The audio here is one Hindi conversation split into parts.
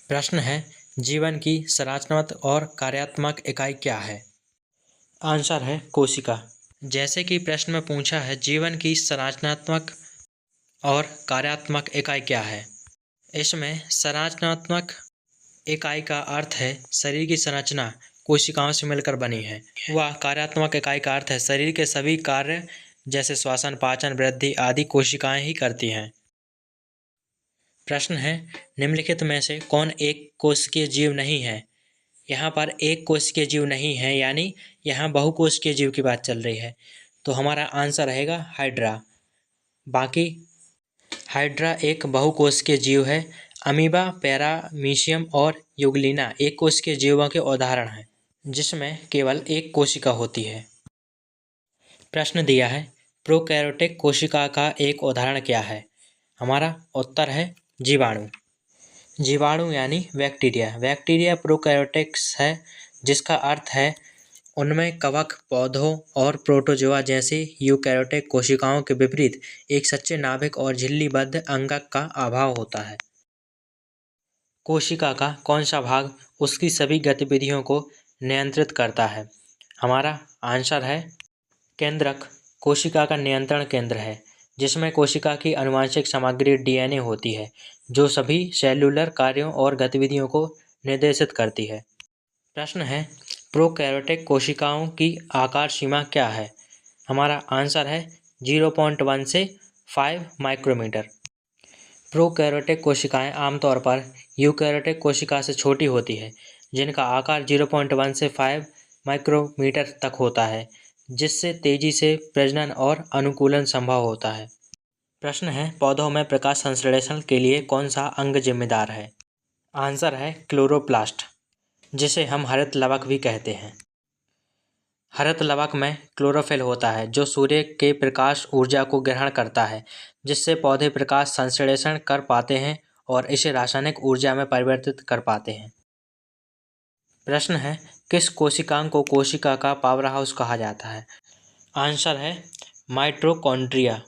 प्रश्न है, जीवन की संरचनात्मक और कार्यात्मक इकाई क्या है? आंसर है कोशिका। जैसे कि प्रश्न में पूछा है, जीवन की संरचनात्मक और कार्यात्मक इकाई क्या है? इसमें संरचनात्मक इकाई का अर्थ है शरीर की संरचना कोशिकाओं से मिलकर बनी है। वह कार्यात्मक इकाई का अर्थ है शरीर के सभी कार्य जैसे श्वसन, पाचन, वृद्धि आदि कोशिकाएं ही करती हैं। प्रश्न है, निम्नलिखित में से कौन एक कोशिकीय जीव नहीं है? यहाँ पर एक कोशिकीय जीव नहीं है, यानी यहाँ बहुकोशिकीय जीव की बात चल रही है। तो हमारा आंसर रहेगा हाइड्रा। बाकी हाइड्रा एक बहुकोशिकीय जीव है। अमीबा, पैरामीशियम और यूग्लिना एक कोशिकीय जीवों के उदाहरण हैं, जिसमें केवल एक कोशिका होती है। प्रश्न दिया है, प्रोकैरियोटिक कोशिका का एक उदाहरण क्या है? हमारा उत्तर है जीवाणु। जीवाणु यानी बैक्टीरिया। बैक्टीरिया प्रोकैरियोटिक्स है, जिसका अर्थ है उनमें कवक, पौधों और प्रोटोजोआ जैसी यूकैरियोटिक कोशिकाओं के विपरीत एक सच्चे नाभिक और झिल्लीबद्ध अंगक का अभाव होता है। कोशिका का कौन सा भाग उसकी सभी गतिविधियों को नियंत्रित करता है? हमारा आंसर है केंद्रक। कोशिका का नियंत्रण केंद्र है, जिसमें कोशिका की आनुवंशिक सामग्री डीएनए होती है, जो सभी सेल्यूलर कार्यों और गतिविधियों को निर्देशित करती है। प्रश्न है, प्रोकैरियोटिक कोशिकाओं की आकार सीमा क्या है? हमारा आंसर है 0.1 से 5 माइक्रोमीटर। प्रोकैरियोटिक कोशिकाएं आमतौर पर यूकैरियोटिक कोशिका से छोटी होती है, जिनका आकार 0.1 से 5 माइक्रोमीटर तक होता है, जिससे तेजी से प्रजनन और अनुकूलन संभव होता है। प्रश्न है, पौधों में प्रकाश संश्लेषण के लिए कौन सा अंग जिम्मेदार है? आंसर है क्लोरोप्लास्ट, जिसे हम हरित लवक भी कहते हैं। हरित लवक में क्लोरोफिल होता है, जो सूर्य के प्रकाश ऊर्जा को ग्रहण करता है, जिससे पौधे प्रकाश संश्लेषण कर पाते हैं और इसे रासायनिक ऊर्जा में परिवर्तित कर पाते हैं। प्रश्न है, किस कोशिकांग को कोशिका का पावर हाउस कहा जाता है? आंसर है माइटोकॉन्ड्रिया।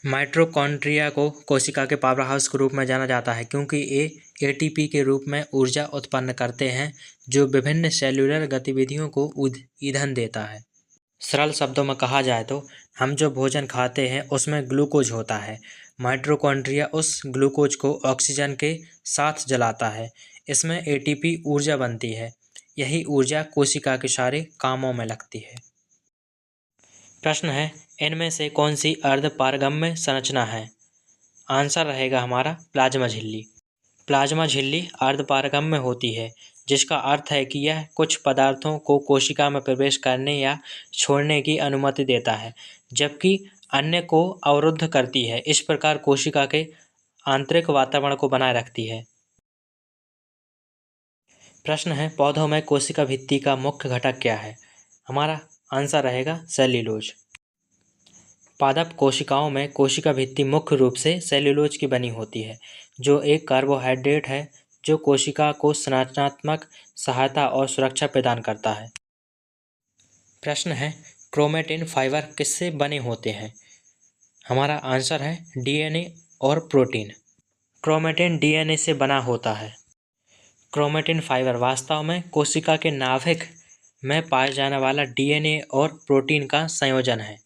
माइटोकॉन्ड्रिया को कोशिका के पावर हाउस के रूप में जाना जाता है, क्योंकि ये एटीपी के रूप में ऊर्जा उत्पन्न करते हैं, जो विभिन्न सेल्यूलर गतिविधियों को ईंधन देता है। सरल शब्दों में कहा जाए तो हम जो भोजन खाते हैं उसमें ग्लूकोज होता है। माइटोकॉन्ड्रिया उस ग्लूकोज को ऑक्सीजन के साथ जलाता है। इसमें एटीपी ऊर्जा बनती है। यही ऊर्जा कोशिका के सारे कामों में लगती है। प्रश्न है, इनमें से कौन सी अर्धपारगम्य संरचना है? आंसर रहेगा हमारा प्लाज्मा झिल्ली। प्लाज्मा झिल्ली अर्धपारगम्य होती है, जिसका अर्थ है कि यह कुछ पदार्थों को कोशिका में प्रवेश करने या छोड़ने की अनुमति देता है, जबकि अन्य को अवरुद्ध करती है। इस प्रकार कोशिका के आंतरिक वातावरण को बनाए रखती है। प्रश्न है, पौधों में कोशिका भित्ति का मुख्य घटक क्या है? हमारा आंसर रहेगा सेल्यूलोज। पादप कोशिकाओं में कोशिका भित्ति मुख्य रूप से सेल्यूलोज की बनी होती है, जो एक कार्बोहाइड्रेट है जो कोशिका को संरचनात्मक सहायता और सुरक्षा प्रदान करता है। प्रश्न है, क्रोमेटिन फाइबर किससे बने होते हैं? हमारा आंसर है डीएनए और प्रोटीन। क्रोमेटिन डीएनए से बना होता है। क्रोमेटिन फाइबर वास्तव में कोशिका के नाभिक में पाए जाने वाला डीएनए और प्रोटीन का संयोजन है।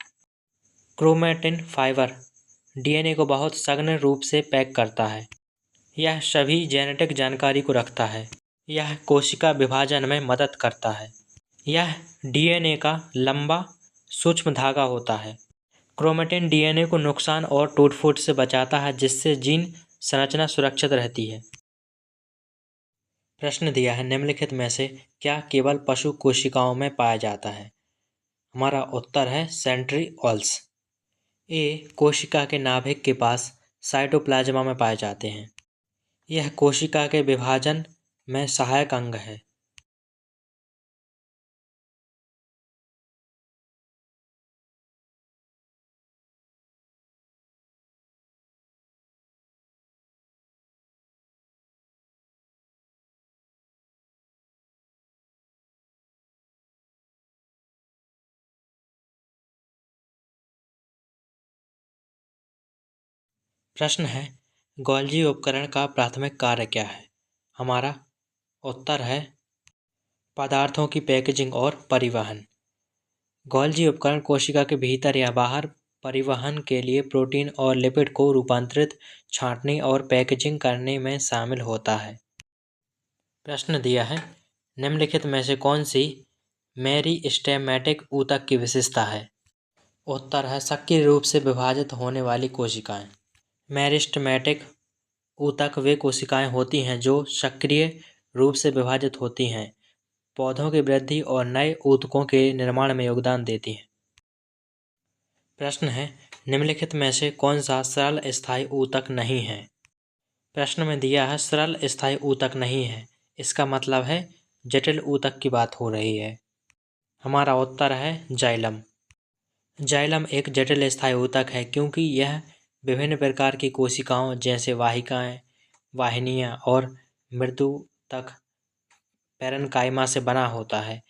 क्रोमेटिन फाइबर डीएनए को बहुत सघन रूप से पैक करता है। यह सभी जेनेटिक जानकारी को रखता है। यह कोशिका विभाजन में मदद करता है। यह डीएनए का लंबा सूक्ष्म धागा होता है। क्रोमेटिन डीएनए को नुकसान और टूट-फूट से बचाता है, जिससे जीन संरचना सुरक्षित रहती है। प्रश्न दिया है, निम्नलिखित में से क्या केवल पशु कोशिकाओं में पाया जाता है? हमारा उत्तर है सेंट्रिओल्स। ये कोशिका के नाभिक के पास साइटोप्लाज्मा में पाए जाते हैं। यह कोशिका के विभाजन में सहायक अंग है। प्रश्न है, गोल्जी उपकरण का प्राथमिक कार्य क्या है? हमारा उत्तर है पदार्थों की पैकेजिंग और परिवहन। गोल्जी उपकरण कोशिका के भीतर या बाहर परिवहन के लिए प्रोटीन और लिपिड को रूपांतरित, छांटने और पैकेजिंग करने में शामिल होता है। प्रश्न दिया है, निम्नलिखित में से कौन सी मेरिस्टेमेटिक ऊतक की विशेषता है? उत्तर है सक्रिय रूप से विभाजित होने वाली कोशिकाएं। मेरिस्टेमेटिक ऊतक वे कोशिकाएं होती हैं जो सक्रिय रूप से विभाजित होती हैं, पौधों की वृद्धि और नए ऊतकों के निर्माण में योगदान देती हैं। प्रश्न है, निम्नलिखित में से कौन सा सरल स्थायी ऊतक नहीं है? प्रश्न में दिया है सरल स्थायी ऊतक नहीं है, इसका मतलब है जटिल ऊतक की बात हो रही है। हमारा उत्तर है जाइलम। जाइलम एक जटिल स्थायी ऊतक है क्योंकि यह विभिन्न प्रकार की कोशिकाओं जैसे वाहिकाएं, वाहिनियां और मृदुतक पैरेन्काइमा से बना होता है।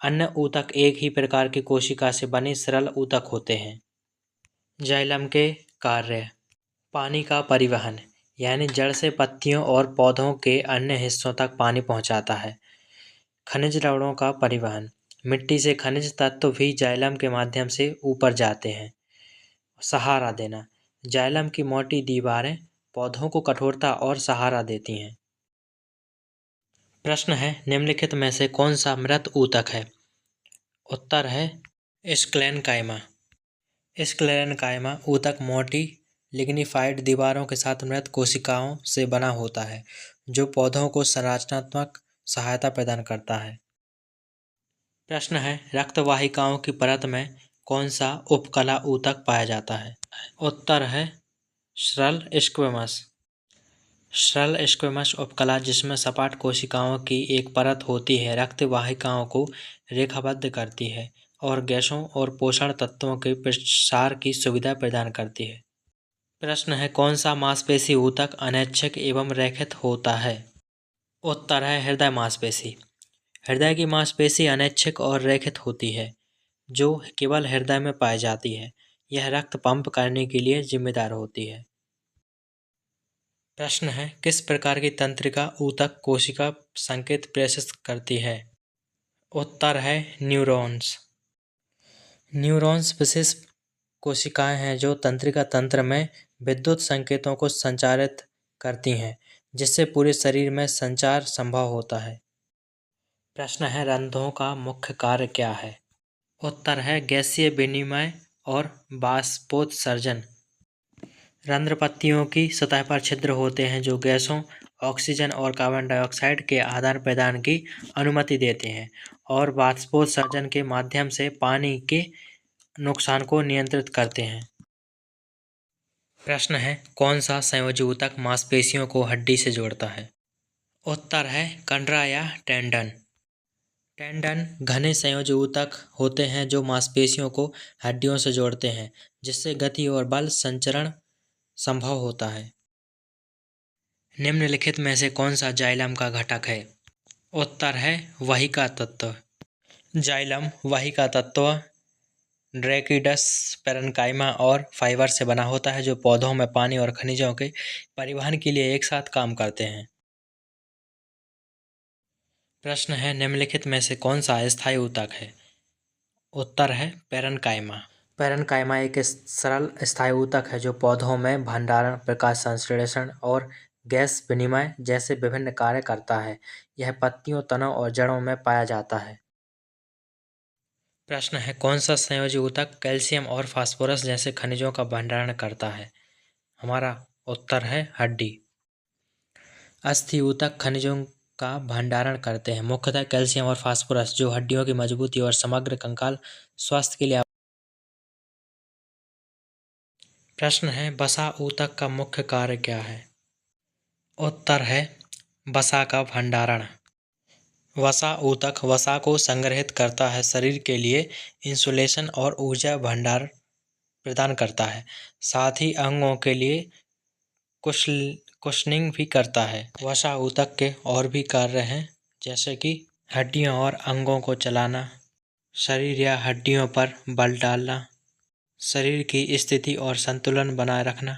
अन्य ऊतक एक ही प्रकार की कोशिका से बने सरल ऊतक होते हैं। जाइलम के कार्य: पानी का परिवहन, यानी जड़ से पत्तियों और पौधों के अन्य हिस्सों तक पानी पहुंचाता है। खनिज लवणों का परिवहन, मिट्टी से खनिज तत्व भी जाइलम के माध्यम से ऊपर जाते हैं। सहारा देना, जाइलम की मोटी दीवारें पौधों को कठोरता और सहारा देती हैं। प्रश्न है, निम्नलिखित में से कौन सा मृत ऊतक है? उत्तर है स्क्लेरेन्काइमा। स्क्लेरेन्काइमा ऊतक मोटी लिग्निफाइड दीवारों के साथ मृत कोशिकाओं से बना होता है, जो पौधों को संरचनात्मक सहायता प्रदान करता है। प्रश्न है, रक्तवाहिकाओं की परत में कौन सा उपकला ऊतक पाया जाता है? उत्तर है सरल स्क्वेमस। सरल स्क्वेमस उपकला, जिसमें सपाट कोशिकाओं की एक परत होती है, रक्तवाहिकाओं को रेखाबद्ध करती है और गैसों और पोषण तत्वों के प्रसार की सुविधा प्रदान करती है। प्रश्न है, कौन सा मांसपेशी ऊतक अनैच्छिक एवं रैखिक होता है? उत्तर है हृदय मांसपेशी। हृदय की मांसपेशी अनैच्छिक और रैखिक होती है, जो केवल हृदय में पाई जाती है। यह रक्त पंप करने के लिए जिम्मेदार होती है। प्रश्न है, किस प्रकार की तंत्रिका ऊतक कोशिका संकेत प्रेषित करती है? उत्तर है न्यूरॉन्स। न्यूरॉन्स विशेष कोशिकाएं हैं जो तंत्रिका तंत्र में विद्युत संकेतों को संचारित करती हैं, जिससे पूरे शरीर में संचार संभव होता है। प्रश्न है, रंध्रों का मुख्य कार्य क्या है? उत्तर है गैसीय विनिमय और बाष्पोत्सर्जन। रंध्र पत्तियों की सतह पर छिद्र होते हैं जो गैसों, ऑक्सीजन और कार्बन डाइऑक्साइड के आदान प्रदान की अनुमति देते हैं और बाष्पोत्सर्जन के माध्यम से पानी के नुकसान को नियंत्रित करते हैं। प्रश्न है, कौन सा संयोजी ऊतक मांसपेशियों को हड्डी से जोड़ता है? उत्तर है कंडरा या टेंडन। टेंडन घने संयोजी ऊतक होते हैं जो मांसपेशियों को हड्डियों से जोड़ते हैं, जिससे गति और बल संचरण संभव होता है। निम्नलिखित में से कौन सा जाइलम का घटक है? उत्तर है वहिका तत्व। जाइलम वहिका तत्व ड्रैकिडस, पैरेन्काइमा और फाइबर से बना होता है, जो पौधों में पानी और खनिजों के परिवहन के लिए एक साथ काम करते हैं। प्रश्न है, निम्नलिखित में से कौन सा अस्थायी ऊतक है? उत्तर है पैरेन्काइमा। पैरेन्काइमा एक सरल अस्थायी ऊतक है जो पौधों में भंडारण, प्रकाश संश्लेषण और गैस विनिमय जैसे विभिन्न कार्य करता है। यह पत्तियों, तनों और जड़ों में पाया जाता है। प्रश्न है, कौन सा संयोजी ऊतक कैल्शियम और फास्फोरस जैसे खनिजों का भंडारण करता है? हमारा उत्तर है हड्डी। अस्थि ऊतक खनिजों का भंडारण करते हैं, मुख्यतः कैल्शियम और फास्फोरस, जो हड्डियों की मजबूती और समग्र कंकाल स्वास्थ्य के लिए। प्रश्न है, वसा ऊतक का मुख्य कार्य क्या है? उत्तर है वसा का भंडारण। वसा ऊतक वसा को संग्रहित करता है, शरीर के लिए इंसुलेशन और ऊर्जा भंडार प्रदान करता है, साथ ही अंगों के लिए कुशनिंग भी करता है। वसा ऊतक के और भी कार्य हैं, जैसे कि हड्डियों और अंगों को चलाना, शरीर या हड्डियों पर बल डालना, शरीर की स्थिति और संतुलन बनाए रखना।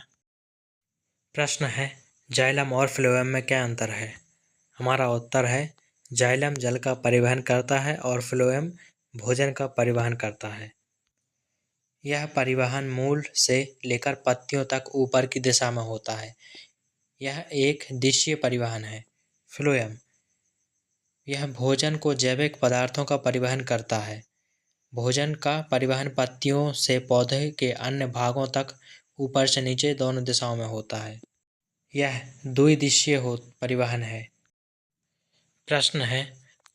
प्रश्न है, जाइलम और फ्लोएम में क्या अंतर है? हमारा उत्तर है जाइलम जल का परिवहन करता है और फ्लोएम भोजन का परिवहन करता है। यह परिवहन मूल से लेकर पत्तियों तक ऊपर की दिशा में होता है। यह एक दिशीय परिवहन है। फ्लोएम यह भोजन को जैविक पदार्थों का परिवहन करता है। भोजन का परिवहन पत्तियों से पौधे के अन्य भागों तक ऊपर से नीचे दोनों दिशाओं में होता है। यह द्विदिशीय परिवहन है। प्रश्न है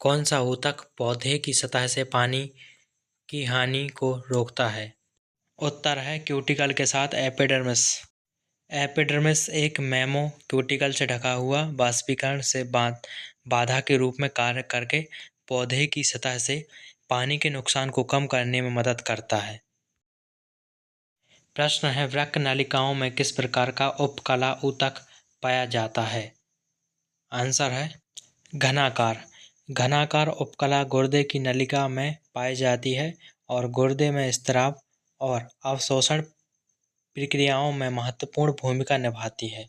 कौन सा ऊतक पौधे की सतह से पानी की हानि को रोकता है? उत्तर है क्यूटिकल के साथ एपिडर्मिस। एपिडर्मिस एक मेमो क्यूटिकल से ढका हुआ बाष्पीकरण से बाधा के रूप में कार्य करके पौधे की सतह से पानी के नुकसान को कम करने में मदद करता है। प्रश्न है वृक्क नलिकाओं में किस प्रकार का उपकला ऊतक पाया जाता है? आंसर है घनाकार। घनाकार उपकला गुर्दे की नलिका में पाई जाती है और गुर्दे में स्त्राव और अवशोषण प्रक्रियाओं में महत्वपूर्ण भूमिका निभाती है।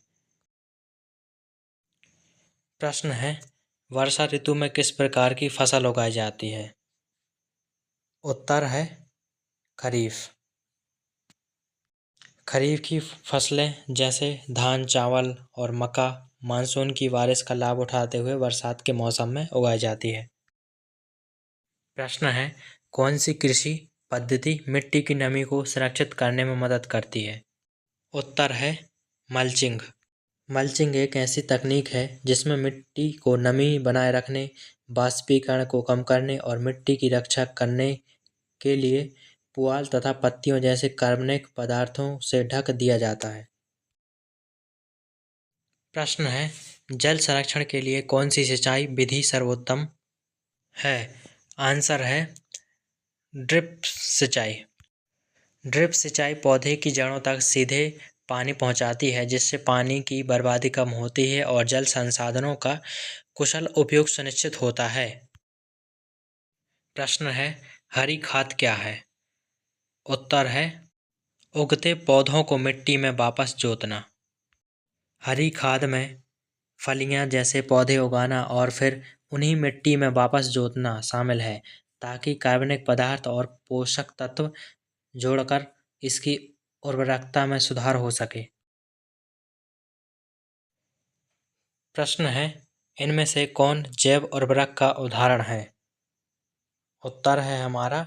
प्रश्न है वर्षा ऋतु में किस प्रकार की फसल उगाई जाती है? उत्तर है खरीफ। खरीफ की फसलें जैसे धान, चावल और मक्का मानसून की बारिश का लाभ उठाते हुए बरसात के मौसम में उगाई जाती है। प्रश्न है कौन सी कृषि पद्धति मिट्टी की नमी को संरक्षित करने में मदद करती है? उत्तर है मल्चिंग। मल्चिंग एक ऐसी तकनीक है जिसमें मिट्टी को नमी बनाए रखने, वाष्पीकरण को कम करने और मिट्टी की रक्षा करने के लिए पुआल तथा पत्तियों जैसे कार्बनिक पदार्थों से ढक दिया जाता है। प्रश्न है जल संरक्षण के लिए कौन सी सिंचाई विधि सर्वोत्तम है? आंसर है ड्रिप सिंचाई। ड्रिप सिंचाई पौधे की जड़ों तक सीधे पानी पहुंचाती है जिससे पानी की बर्बादी कम होती है और जल संसाधनों का कुशल उपयोग सुनिश्चित होता है। प्रश्न है हरी खाद क्या है? उत्तर है उगते पौधों को मिट्टी में वापस जोतना। हरी खाद में फलियां जैसे पौधे उगाना और फिर उन्हीं मिट्टी में वापस जोतना शामिल है ताकि कार्बनिक पदार्थ और पोषक तत्व जोड़कर इसकी उर्वरकता में सुधार हो सके। प्रश्न है इनमें से कौन जैव उर्वरक का उदाहरण है? उत्तर है हमारा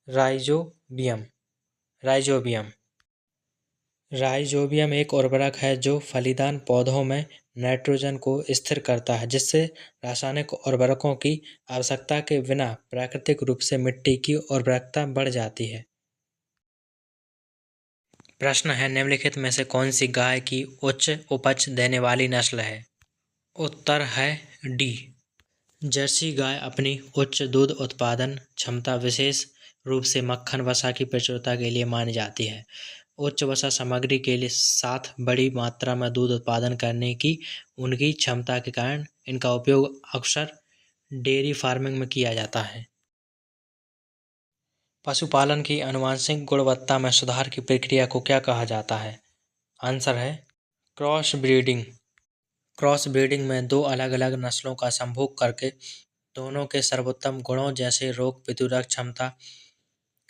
राइजोबियम। राइजोबियम एक उर्वरक है जो फलीदान पौधों में नाइट्रोजन को स्थिर करता है जिससे रासायनिक उर्वरकों की आवश्यकता के बिना प्राकृतिक रूप से मिट्टी की उर्वरकता बढ़ जाती है। प्रश्न है निम्नलिखित में से कौन सी गाय की उच्च उपज देने वाली नस्ल है? उत्तर है डी। जर्सी गाय अपनी उच्च दूध उत्पादन क्षमता विशेष रूप से मक्खन वसा की प्रचुरता के लिए मानी जाती है। उच्च वसा सामग्री के लिए साथ बड़ी मात्रा में दूध उत्पादन करने की उनकी क्षमता के कारण इनका उपयोग अक्सर डेयरी फार्मिंग में किया जाता है। पशुपालन की आनुवंशिक गुणवत्ता में सुधार की प्रक्रिया को क्या कहा जाता है? आंसर है क्रॉस ब्रीडिंग। क्रॉस ब्रीडिंग में दो अलग अलग नस्लों का संभोग करके दोनों के सर्वोत्तम गुणों जैसे रोग प्रतिरोधक क्षमता,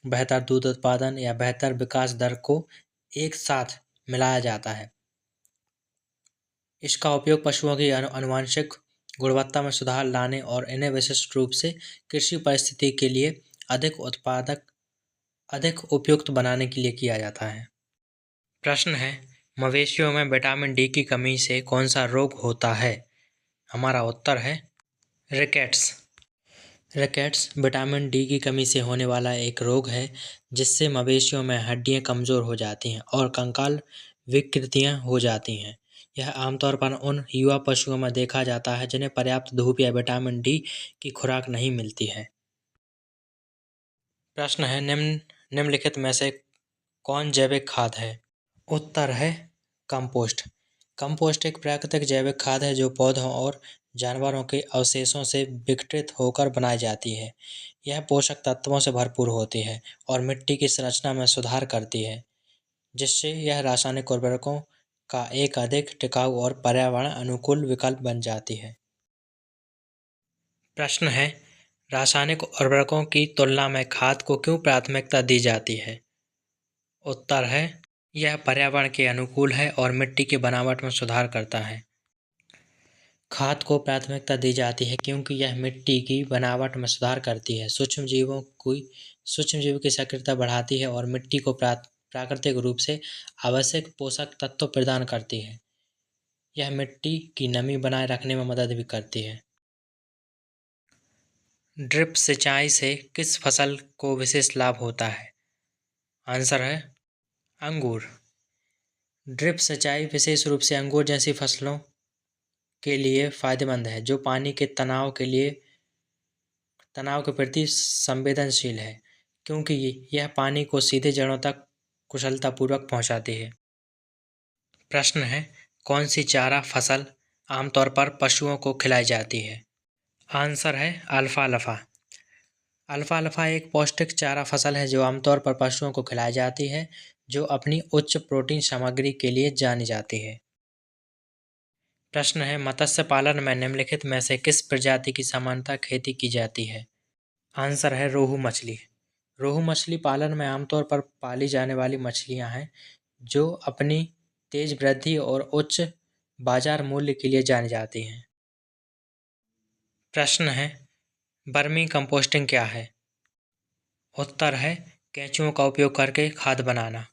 बेहतर दूध उत्पादन या बेहतर विकास दर को एक साथ मिलाया जाता है। इसका उपयोग पशुओं की आनुवंशिक गुणवत्ता में सुधार लाने और इन्हें विशिष्ट रूप से कृषि परिस्थिति के लिए अधिक उपयुक्त बनाने के लिए किया जाता है। प्रश्न है मवेशियों में विटामिन डी की कमी से कौन सा रोग होता है? हमारा उत्तर है रिकेट्स। रिकेट्स विटामिन डी की कमी से होने वाला एक रोग है जिससे मवेशियों में हड्डियां कमज़ोर हो जाती हैं और कंकाल विकृतियां हो जाती हैं। यह आमतौर पर उन युवा पशुओं में देखा जाता है जिन्हें पर्याप्त धूप या विटामिन डी की खुराक नहीं मिलती है। प्रश्न है निम्नलिखित में से कौन जैविक खाद है? उत्तर है कंपोस्ट। कंपोस्ट एक प्राकृतिक जैविक खाद है जो पौधों और जानवरों के अवशेषों से विघटित होकर बनाई जाती है। यह पोषक तत्वों से भरपूर होती है और मिट्टी की संरचना में सुधार करती है जिससे यह रासायनिक उर्वरकों का एक अधिक टिकाऊ और पर्यावरण अनुकूल विकल्प बन जाती है। प्रश्न है, रासायनिक उर्वरकों की तुलना में खाद को क्यों प्राथमिकता दी जाती है? उत्तर है, यह पर्यावरण के अनुकूल है और मिट्टी की बनावट में सुधार करता है। खाद को प्राथमिकता दी जाती है क्योंकि यह मिट्टी की बनावट में सुधार करती है, सूक्ष्मजीवों की सक्रियता बढ़ाती है और मिट्टी को प्राकृतिक रूप से आवश्यक पोषक तत्व प्रदान करती है। यह मिट्टी की नमी बनाए रखने में मदद भी करती है। ड्रिप सिंचाई से किस फसल को विशेष लाभ होता है? आंसर है अंगूर। ड्रिप सिंचाई विशेष रूप से अंगूर जैसी फसलों के लिए फायदेमंद है, जो पानी के तनाव के प्रति संवेदनशील है, क्योंकि यह पानी को सीधे जड़ों तक कुशलतापूर्वक पहुंचाती है। प्रश्न है, कौन सी चारा फसल आमतौर पर पशुओं को खिलाई जाती है? आंसर है अल्फाल्फा। अल्फाल्फा एक पौष्टिक चारा फसल है जो आमतौर पर पशुओं को खिलाई जाती है, जो अपनी उच्च प्रोटीन सामग्री के लिए जानी जाती है। प्रश्न है, मत्स्य पालन में निम्नलिखित में से किस प्रजाति की सामान्यतः खेती की जाती है? आंसर है रोहू मछली। रोहू मछली पालन में आमतौर पर पाली जाने वाली मछलियां हैं जो अपनी तेज वृद्धि और उच्च बाजार मूल्य के लिए जानी जाती हैं। प्रश्न है, वर्मी कंपोस्टिंग क्या है? उत्तर है केंचुओं का उपयोग करके खाद बनाना।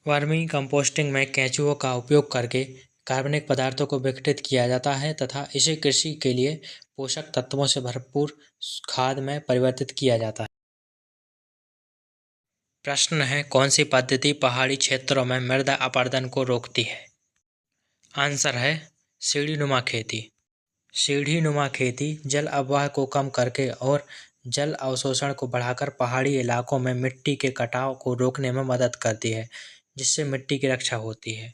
वर्मी कंपोस्टिंग में केंचुओं का उपयोग करके कार्बनिक पदार्थों को विघटित किया जाता है तथा इसे कृषि के लिए पोषक तत्वों से भरपूर खाद में परिवर्तित किया जाता है। प्रश्न है, कौन सी पद्धति पहाड़ी क्षेत्रों में मृदा अपरदन को रोकती है? आंसर है सीढ़ीनुमा खेती। सीढ़ीनुमा खेती जल अपवाह को कम करके और जल अवशोषण को बढ़ाकर पहाड़ी इलाकों में मिट्टी के कटाव को रोकने में मदद करती है, जिससे मिट्टी की रक्षा होती है।